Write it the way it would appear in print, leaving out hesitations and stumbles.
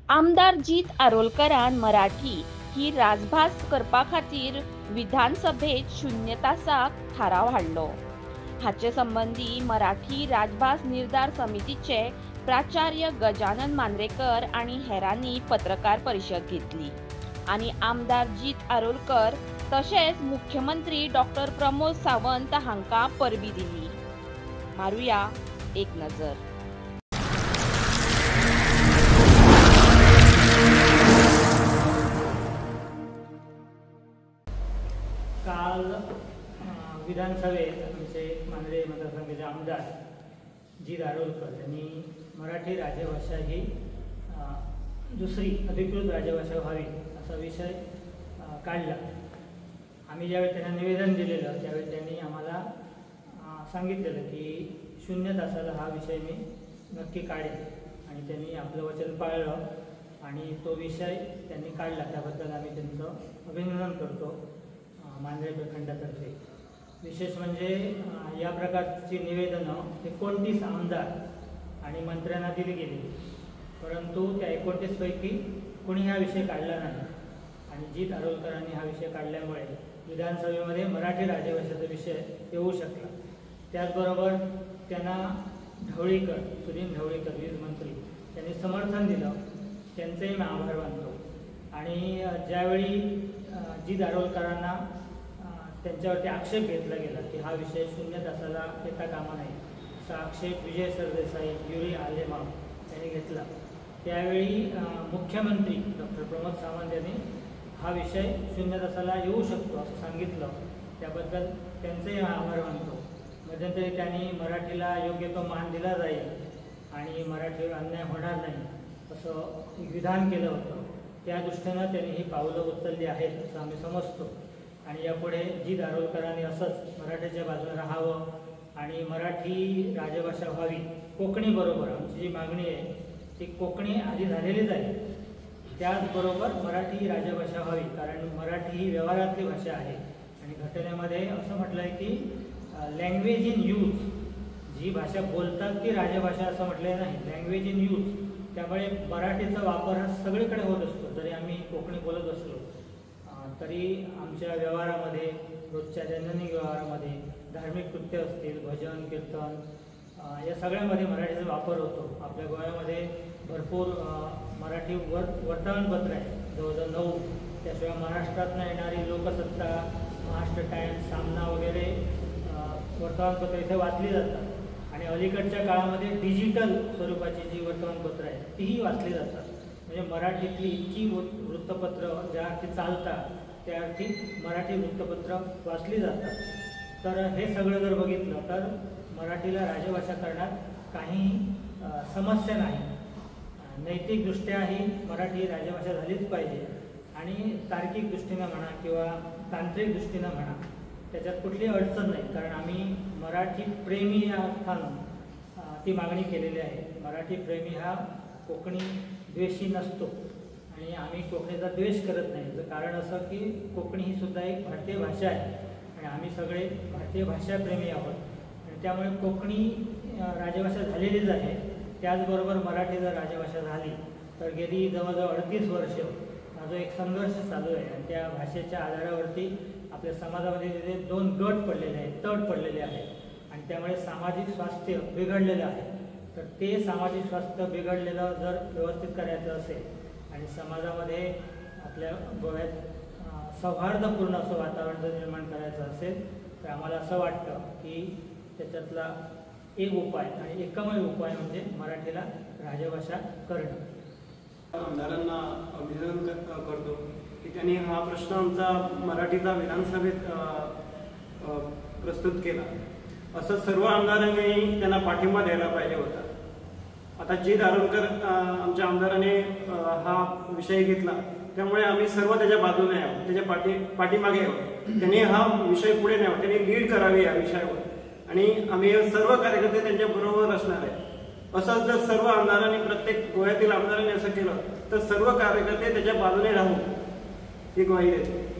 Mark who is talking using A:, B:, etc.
A: आमदार जीत आरोलकरान मराठी ही राजभास करपा खातीर विधानसभेत शून्य तासाक थाराव हाडलो। हाचे संबंधी मराठी राजभास निर्धार समितीचे प्राचार्य गजानन मांद्रेकर आणि हेरांनी पत्रकार परिषद घेतली आणि आमदार जीत आरोलकर तशेंच मुख्यमंत्री डॉक्टर प्रमोद सावंत हांकां परबी दिली। मारुया एक नजर।
B: काल विधानसभेत आमचे मांद्रे मतदारसंघाचे आमदार जीत आरोलकर यांनी मराठी राजभाषा ही दुसरी अधिकृत राजभाषा व्हावी असा विषय काढला। आम्ही ज्यावेळी त्यांना निवेदन दिलेलं त्यावेळी त्यांनी आम्हाला सांगितलेलं की 0 तासाला हा विषय मी नक्की काढेन आणि त्यांनी आपलं वचन पाळलं आणि तो विषय त्यांनी काढला। त्याबद्दल आम्ही त्यांचं अभिनंदन करतो मांद्रे प्रखंडातर्फे। विशेष म्हणजे या प्रकारची निवेदनं 29 आमदार आणि मंत्र्यांना दिली गेली, परंतु त्या 29 पैकी कोणी हा विषय काढला नाही आणि जीत आरोलकरांनी हा विषय काढल्यामुळे विधानसभेमध्ये मराठी राजभाषेचा विषय येऊ शकला। त्याचबरोबर त्यांना ढवळीकर, सुनील ढवळीकर वीज मंत्री त्यांनी समर्थन दिलं, त्यांचेही मी आभार मानतो। आणि ज्यावेळी जीत आरोलकरांना त्यांच्यावरती आक्षेप घेतला गेला की हा विषय 0 तासाला येता कामा नये असा आक्षेप विजय सरदेसाई, युरी आलेमा यांनी घेतला, त्यावेळी मुख्यमंत्री डॉक्टर प्रमोद सावंत यांनी हा विषय 0 तासाला येऊ शकतो असं सांगितलं। त्याबद्दल त्यांचेही आभार मानतो। मध्यंतरी त्यांनी मराठीला योग्य तो मान दिला जाईल आणि मराठीवर अन्याय होणार नाही असं विधान केलं होतं। त्या दृष्टीनं त्यांनी ही पावलं उचलली आहेत असं आम्ही समजतो आणि यापुढे जीत आरोलकरांनी असंच मराठीच्या बाजूने राहावं आणि मराठी राजभाषा व्हावी। कोकणीबरोबर आमची जी मागणी आहे ती कोकणी आधी झालेलीच आहे, त्याचबरोबर मराठी राजभाषा व्हावी, कारण मराठी ही व्यवहारातली भाषा आहे आणि घटनेमध्ये असं म्हटलं आहे की लँग्वेज इन यूज, जी भाषा बोलतात ती राजभाषा असं म्हटलं नाही, लँग्वेज इन यूज। त्यामुळे मराठीचा वापर हा सगळीकडे होत असतो। जरी आम्ही कोकणी बोलत असलो तरी आमच्या व्यवहारामध्ये, रोजच्या दैनंदिन व्यवहारामध्ये, धार्मिक कृत्य असतील, भजन कीर्तन या सगळ्यामध्ये मराठीचा वापर होतो। आपल्या गोव्यामध्ये भरपूर मराठी वर्तमानपत्र आहे, जवळजवळ 9। त्याशिवाय महाराष्ट्रातून येणारी लोकसत्ता, महाराष्ट्र टाइम्स, सामना वगैरे वर्तमानपत्र इथे वाचली जातात आणि अलीकडच्या काळामध्ये डिजिटल स्वरूपाची जी वर्तमानपत्र आहेत तीही वाचली जातात। म्हणजे मराठीतली इतकी वृत्तपत्र ज्या अर्थी चालतात त्या अर्थी मराठी वृत्तपत्र वाचली जातात। तर हे सगळं जर बघितलं तर मराठीला राजभाषा करण्यात काही समस्या नाही। नैतिकदृष्ट्या ही मराठी राजभाषा झालीच पाहिजे आणि तार्किक दृष्टीनं म्हणा किंवा तांत्रिक दृष्टीनं म्हणा त्याच्यात कुठली अडचण नाही, कारण आम्ही मराठी प्रेमी या अर्थानं ती मागणी केलेली आहे। मराठी प्रेमी हा कोकणी द्वेषी नसतो आणि आम्ही कोकणीचा द्वेष करत नाही। याचं कारण असं की कोकणी ही सुद्धा एक भारतीय भाषा आहे आणि आम्ही सगळे भारतीय भाषाप्रेमी आहोत आणि त्यामुळे कोकणी राजभाषा झालेलीच आहे। त्याचबरोबर मराठी जर राजभाषा झाली तर गेली जवळजवळ 38 वर्ष हा जो एक संघर्ष चालू आहे आणि त्या भाषेच्या आधारावरती आपल्या समाजामध्ये तिथे 2 गट पडलेले आहेत, तट पडलेले आहेत आणि त्यामुळे सामाजिक स्वास्थ्य बिघडलेलं आहे। तर ते सामाजिक स्वास्थ्य बिघडलेलं जर व्यवस्थित करायचं असेल आणि समाजामध्ये आपल्या गोव्यात सौहार्दपूर्ण असं वातावरण जर निर्माण करायचं असेल तर आम्हाला असं वाटतं की त्याच्यातला एक उपाय आणि एकमेव उपाय म्हणजे मराठीला राजभाषा करणं।
C: आमदारांना अभिनंदन करतो की त्यांनी हा प्रश्न आमचा मराठीचा विधानसभेत प्रस्तुत केला। असं सर्व आमदारांनी त्यांना पाठिंबा द्यायला पाहिजे होता। आता जीत आरोलकर आमच्या आमदाराने हा विषय घेतला त्यामुळे आम्ही सर्व त्याच्या बाजूने आहोत, त्याच्या पाठीमागे आहोत। त्यांनी हा विषय पुढे न्यावा, त्यांनी लीड करावी या विषयावर आणि आम्ही सर्व कार्यकर्ते त्यांच्या बरोबर असणार आहे। असंच जर सर्व आमदारांनी, प्रत्येक गोव्यातील आमदारांनी असं केलं तर सर्व कार्यकर्ते त्याच्या बाजूने राहू ही ग्वाही देतो।